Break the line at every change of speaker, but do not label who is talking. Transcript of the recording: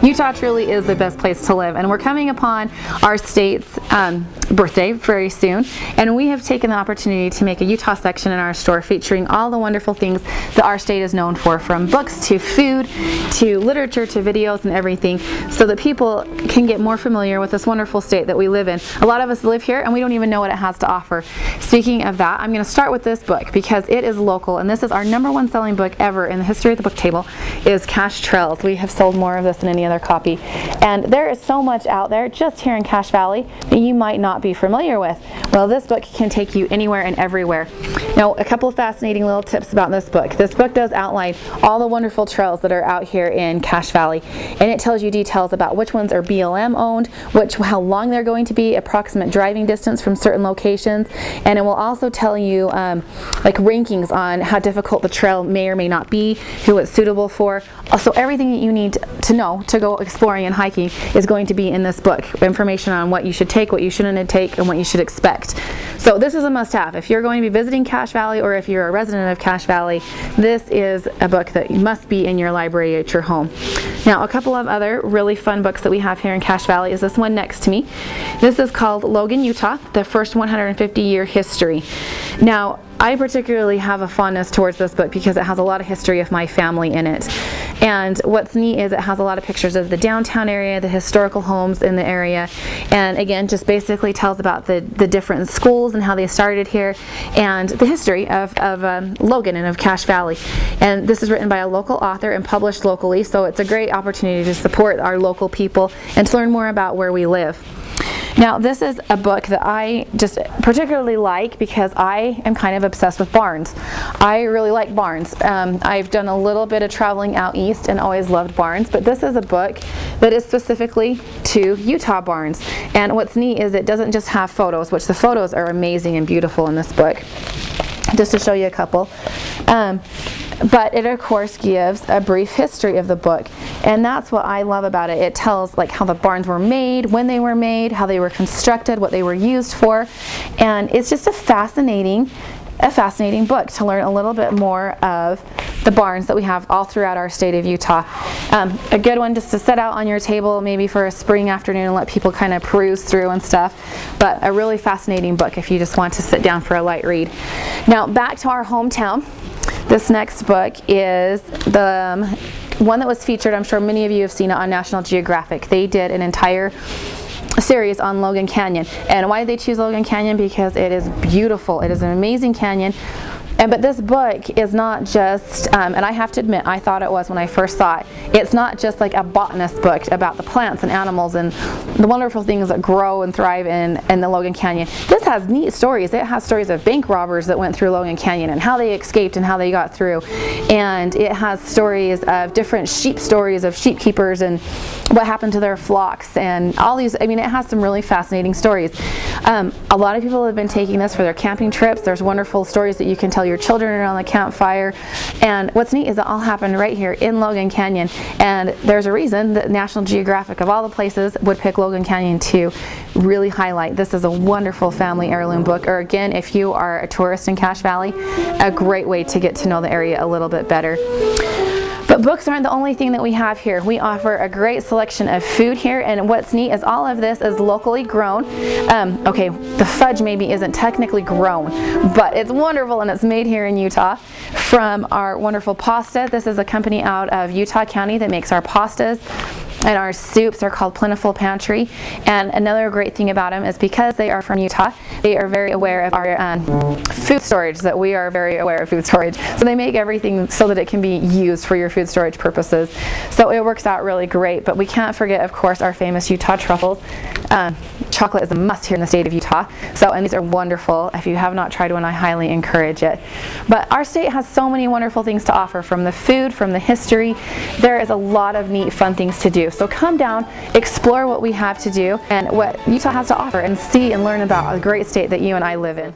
Utah truly is the best place to live, and we're coming upon our state's birthday very soon, and we have taken the opportunity to make a Utah section in our store featuring all the wonderful things that our state is known for, from books to food to literature to videos and everything, so that people can get more familiar with this wonderful state that we live in. A lot of us live here and we don't even know what it has to offer. Speaking of that, I'm going to start with this book because it is local, and this is our #1 selling book ever in the history of the book table, is Cache Trails. We have sold more of this than any other copy, and there is so much out there just here in Cache Valley that you might not be familiar with. Well, this book can take you anywhere and everywhere. Now, a couple of fascinating little tips about this book. This book does outline all the wonderful trails that are out here in Cache Valley, and it tells you details about which ones are BLM owned, how long they're going to be, approximate driving distance from certain locations, and it will also tell you like rankings on how difficult the trail may or may not be, who it's suitable for. So everything that you need to know to go exploring and hiking is going to be in this book. Information on what you should take, what you shouldn't take, and what you should expect. So this is a must-have. If you're going to be visiting Cache Valley, or if you're a resident of Cache Valley, this is a book that must be in your library at your home. Now, a couple of other really fun books that we have here in Cache Valley is this one next to me. This is called Logan Utah, the first 150-year history. Now, I particularly have a fondness towards this book because it has a lot of history of my family in it. And what's neat is it has a lot of pictures of the downtown area, the historical homes in the area, and again, just basically tells about the different schools and how they started here, and the history of Logan and of Cache Valley. And this is written by a local author and published locally, so it's a great opportunity to support our local people and to learn more about where we live. Now, this is a book that I just particularly like because I am kind of obsessed with barns. I really like barns. I've done a little bit of traveling out east and always loved barns, but this is a book that is specifically to Utah barns. And what's neat is it doesn't just have photos, which the photos are amazing and beautiful in this book. Just to show you a couple. But it of course gives a brief history of the book, and that's what I love about it. It tells like how the barns were made, when they were made, how they were constructed, what they were used for, and it's just a fascinating book to learn a little bit more of the barns that we have all throughout our state of Utah. A good one just to set out on your table maybe for a spring afternoon and let people kind of peruse through and stuff, but a really fascinating book if you just want to sit down for a light read. Now, back to our hometown. This next book is the one that was featured, I'm sure many of you have seen it on National Geographic. They did an entire series on Logan Canyon. And why did they choose Logan Canyon? Because it is beautiful. It is an amazing canyon. But this book is not just, and I have to admit, I thought it was when I first saw it. It's not just like a botanist book about the plants and animals and the wonderful things that grow and thrive in the Logan Canyon. This has neat stories. It has stories of bank robbers that went through Logan Canyon and how they escaped and how they got through. And it has stories of different sheep stories of sheep keepers and what happened to their flocks and all these. I mean, it has some really fascinating stories. A lot of people have been taking this for their camping trips. There's wonderful stories that you can tell your children around the campfire, and what's neat is it all happened right here in Logan Canyon, and there's a reason that National Geographic of all the places would pick Logan Canyon to really highlight. This is a wonderful family heirloom book, or again, if you are a tourist in Cache Valley, a great way to get to know the area a little bit better. But books aren't the only thing that we have here. We offer a great selection of food here, and what's neat is all of this is locally grown. Okay, the fudge maybe isn't technically grown, but it's wonderful and it's made here in Utah from our wonderful pasta. This is a company out of Utah County that makes our pastas. And our soups are called Plentiful Pantry. And another great thing about them is because they are from Utah, they are very aware of our food storage, that we are very aware of food storage. So they make everything so that it can be used for your food storage purposes. So it works out really great. But we can't forget, of course, our famous Utah truffles. Chocolate is a must here in the state of Utah. And these are wonderful. If you have not tried one, I highly encourage it. But our state has so many wonderful things to offer, from the food, from the history. There is a lot of neat, fun things to do. So come down, explore what we have to do and what Utah has to offer, and see and learn about a great state that you and I live in.